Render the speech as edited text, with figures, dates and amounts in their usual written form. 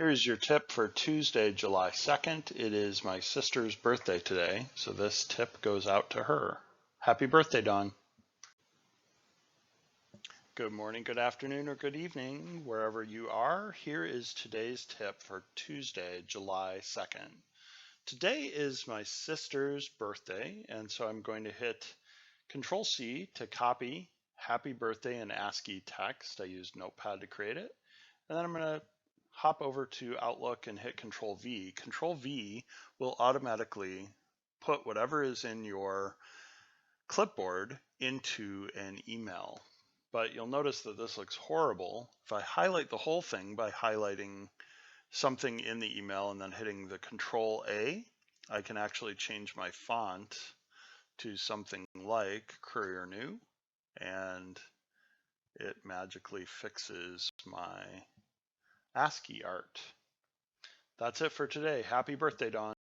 Here's your tip for Tuesday, July 2nd. It is my sister's birthday today, so this tip goes out to her. Happy birthday, Dawn. Good morning, good afternoon, or good evening, wherever you are. Here is today's tip for Tuesday, July 2nd. Today is my sister's birthday, and so I'm going to hit CTRL C to copy happy birthday in ASCII text. I used Notepad to create it. And then I'm going to hop over to Outlook and hit CTRL V. CTRL V will automatically put whatever is in your clipboard into an email. But you'll notice that this looks horrible. If I highlight the whole thing by highlighting something in the email and then hitting the CTRL A, I can actually change my font to something like Courier New, and it magically fixes my ASCII art. That's it for today. Happy birthday, Dawn.